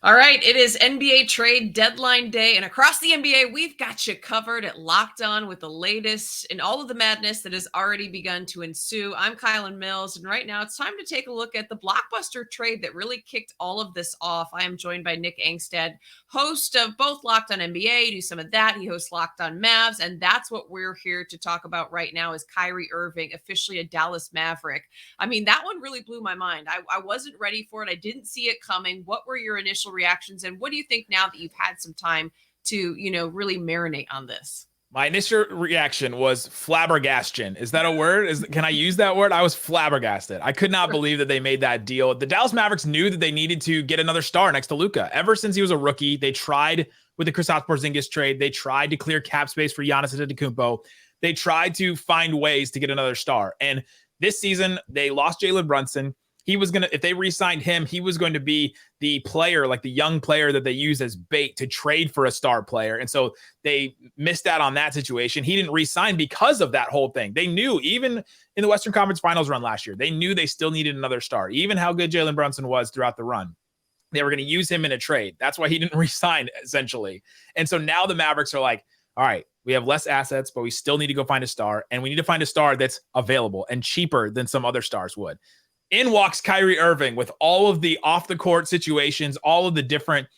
All right, it is NBA trade deadline day, and across the NBA, we've got you covered at Locked On with the latest in all of the madness that has already begun to ensue. I'm Kylen Mills, and right now it's time to take a look at the blockbuster trade that really kicked all of this off. I am joined by Nick Angstadt, host of both Locked On NBA, do some of that. He hosts Locked On Mavs, and that's what we're here to talk about right now is Kyrie Irving, officially a Dallas Maverick. I mean, that one really blew my mind. I wasn't ready for it. I didn't see it coming. What were your initial reactions, and what do you think now that you've had some time to, really marinate on this? My initial reaction was flabbergastion. Is that a word? Can I use that word? I was flabbergasted. I could not believe that they made that deal. The Dallas Mavericks knew that they needed to get another star next to Luka. Ever since he was a rookie, they tried with the Kristaps Porzingis trade. They tried to clear cap space for Giannis Antetokounmpo. They tried to find ways to get another star. And this season, they lost Jalen Brunson. He was going to, if they re-signed him, he was going to be the player, like the young player that they use as bait to trade for a star player. And so they missed out on that situation. He didn't re-sign because of that whole thing. They knew, even in the Western Conference Finals run last year, they knew they still needed another star, even how good Jalen Brunson was throughout the run. They were going to use him in a trade. That's why he didn't re-sign, essentially. And so now the Mavericks are like, all right, we have less assets, but we still need to go find a star. And we need to find a star that's available and cheaper than some other stars would. In walks Kyrie Irving with all of the off-the-court situations, all of the different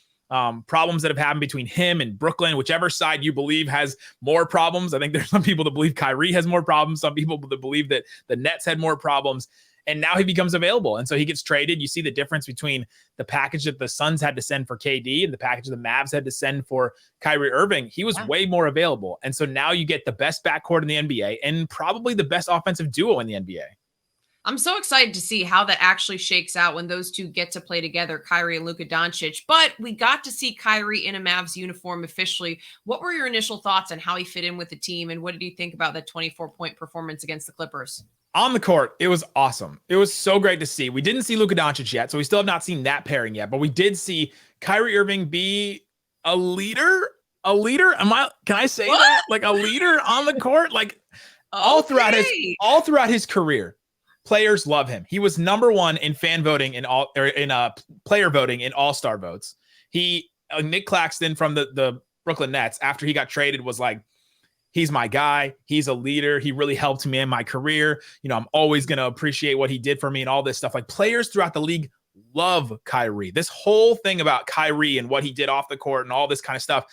problems that have happened between him and Brooklyn, whichever side you believe has more problems. I think there's some people that believe Kyrie has more problems, some people that believe that the Nets had more problems, and now he becomes available. And so he gets traded. You see the difference between the package that the Suns had to send for KD and the package the Mavs had to send for Kyrie Irving. He was way more available. And so now you get the best backcourt in the NBA and probably the best offensive duo in the NBA. I'm so excited to see how that actually shakes out when those two get to play together, Kyrie and Luka Dončić. But we got to see Kyrie in a Mavs uniform officially. What were your initial thoughts on how he fit in with the team, and what did you think about that 24-point performance against the Clippers? On the court, it was awesome. It was so great to see. We didn't see Luka Dončić yet, so we still have not seen that pairing yet. But we did see Kyrie Irving be a leader. A leader? Can I say that? Like a leader on the court? Like all throughout his career. Players love him. He was number one in fan voting player voting in all-star votes. Nick Claxton from the Brooklyn Nets, after he got traded, was like, he's my guy. He's a leader. He really helped me in my career. I'm always going to appreciate what he did for me and all this stuff. Like, players throughout the league love Kyrie. This whole thing about Kyrie and what he did off the court and all this kind of stuff,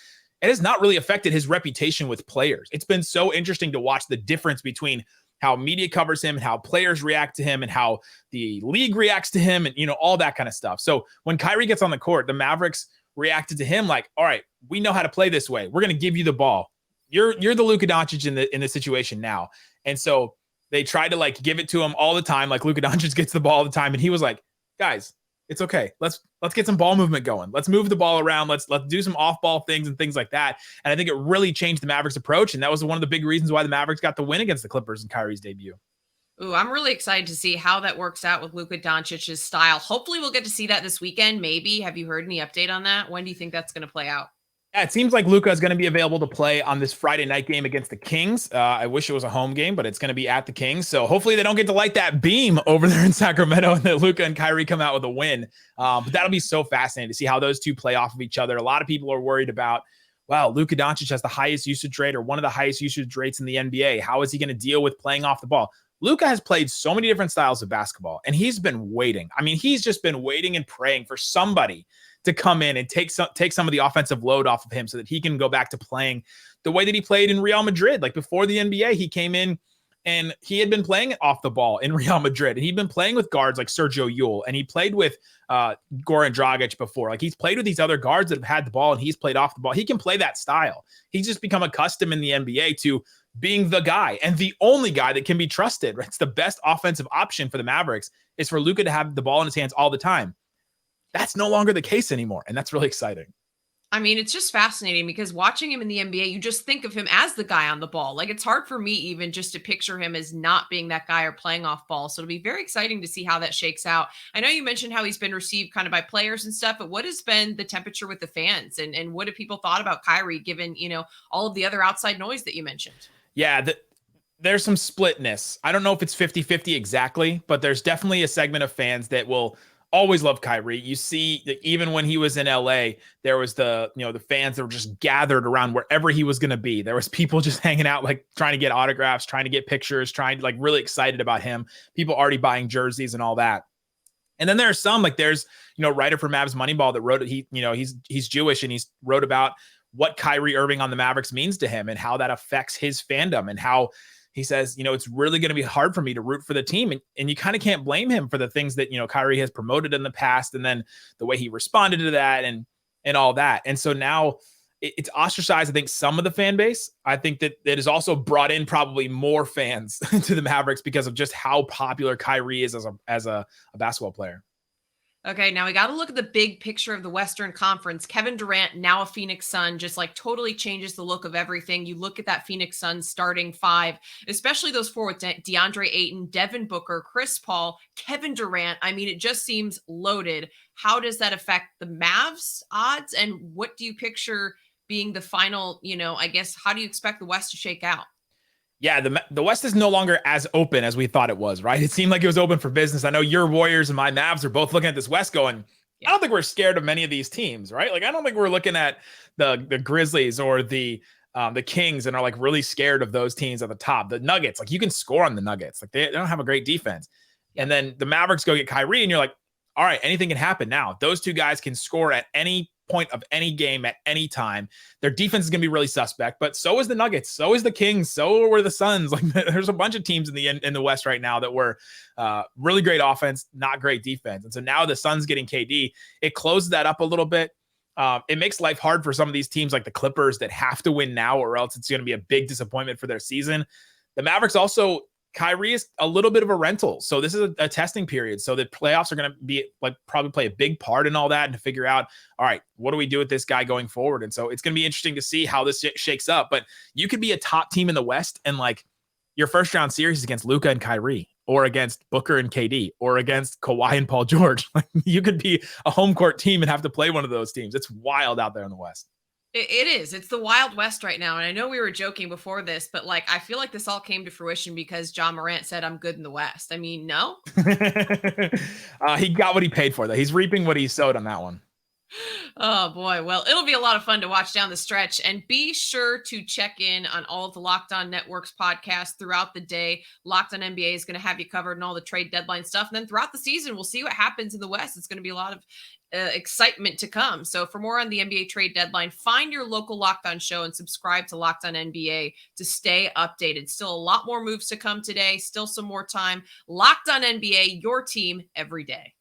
it has not really affected his reputation with players. It's been so interesting to watch the difference between how media covers him and how players react to him and how the league reacts to him and, all that kind of stuff. So when Kyrie gets on the court, the Mavericks reacted to him like, all right, we know how to play this way. We're going to give you the ball. You're the Luka Dončić in the situation now. And so they tried to like give it to him all the time. Like Luka Dončić gets the ball all the time. And he was like, guys, it's okay. Let's get some ball movement going. Let's move the ball around. Let's do some off-ball things and things like that. And I think it really changed the Mavericks' approach, and that was one of the big reasons why the Mavericks got the win against the Clippers in Kyrie's debut. Ooh, I'm really excited to see how that works out with Luka Doncic's style. Hopefully we'll get to see that this weekend, maybe. Have you heard any update on that? When do you think that's going to play out? Yeah, it seems like Luka is going to be available to play on this Friday night game against the Kings. I wish it was a home game, but it's going to be at the Kings. So hopefully they don't get to light that beam over there in Sacramento and that Luka and Kyrie come out with a win. But that'll be so fascinating to see how those two play off of each other. A lot of people are worried about, wow, Luka Dončić has the highest usage rate or one of the highest usage rates in the NBA. How is he going to deal with playing off the ball? Luka has played so many different styles of basketball, and he's been waiting. I mean, he's just been waiting and praying for somebody to come in and take some of the offensive load off of him so that he can go back to playing the way that he played in Real Madrid. Like before the NBA, he came in and he had been playing off the ball in Real Madrid, and he'd been playing with guards like Sergio Llull, and he played with Goran Dragic before. Like he's played with these other guards that have had the ball, and he's played off the ball. He can play that style. He's just become accustomed in the NBA to being the guy and the only guy that can be trusted. Right? It's the best offensive option for the Mavericks is for Luka to have the ball in his hands all the time. That's no longer the case anymore, and that's really exciting. I mean, it's just fascinating because watching him in the NBA, you just think of him as the guy on the ball. Like, it's hard for me even just to picture him as not being that guy or playing off ball. So it'll be very exciting to see how that shakes out. I know you mentioned how he's been received kind of by players and stuff, but what has been the temperature with the fans? And what have people thought about Kyrie given, all of the other outside noise that you mentioned? Yeah, there's some splitness. I don't know if it's 50-50 exactly, but there's definitely a segment of fans that will always loved Kyrie. You see, even when he was in LA, there was the fans that were just gathered around wherever he was going to be. There was people just hanging out, like trying to get autographs, trying to get pictures, trying to like really excited about him. People already buying jerseys and all that. And then there are some, like there's, writer for Mavs Moneyball that wrote it. He's Jewish, and he's wrote about what Kyrie Irving on the Mavericks means to him and how that affects his fandom, and how he says, it's really going to be hard for me to root for the team. And you kind of can't blame him for the things that, Kyrie has promoted in the past, and then the way he responded to that and all that. And so now it's ostracized, I think, some of the fan base. I think that it has also brought in probably more fans to the Mavericks because of just how popular Kyrie is as a basketball player. Okay, now we got to look at the big picture of the Western Conference. Kevin Durant, now a Phoenix Sun, just like totally changes the look of everything. You look at that Phoenix Suns starting five, especially those four with DeAndre Ayton, Devin Booker, Chris Paul, Kevin Durant. I mean, it just seems loaded. How does that affect the Mavs odds? And what do you picture being the final, I guess, how do you expect the West to shake out? Yeah, the West is no longer as open as we thought it was, right? It seemed like it was open for business. I know your Warriors and my Mavs are both looking at this West going, I don't think we're scared of many of these teams, right? Like, I don't think we're looking at the Grizzlies or the Kings and are like really scared of those teams at the top. The Nuggets, like you can score on the Nuggets. Like they don't have a great defense. And then the Mavericks go get Kyrie and you're like, all right, anything can happen now. Those two guys can score at any point of any game at any time. Their defense is going to be really suspect, but so is the Nuggets, so is the Kings, so were the Suns. Like there's a bunch of teams in the West right now that were really great offense, not great defense. And so now the Suns getting KD, it closes that up a little bit. It makes life hard for some of these teams like the Clippers that have to win now, or else it's going to be a big disappointment for their season. The Mavericks also, Kyrie is a little bit of a rental. So this is a testing period. So the playoffs are going to be like probably play a big part in all that, and to figure out, all right, what do we do with this guy going forward? And so it's going to be interesting to see how this shakes up. But you could be a top team in the West, and like your first round series is against Luka and Kyrie, or against Booker and KD, or against Kawhi and Paul George. Like you could be a home court team and have to play one of those teams. It's wild out there in the West. It is. It's the Wild West right now. And I know we were joking before this, but like, I feel like this all came to fruition because John Morant said, I'm good in the West. I mean, no. He got what he paid for, though. He's reaping what he sowed on that one. Oh boy. Well, it'll be a lot of fun to watch down the stretch, and be sure to check in on all of the Locked On Networks podcasts throughout the day. Locked On NBA is going to have you covered in all the trade deadline stuff. And then throughout the season, we'll see what happens in the West. It's going to be a lot of excitement to come. So for more on the NBA trade deadline, find your local Locked On show and subscribe to Locked On NBA to stay updated. Still a lot more moves to come today. Still some more time. Locked On NBA, your team every day.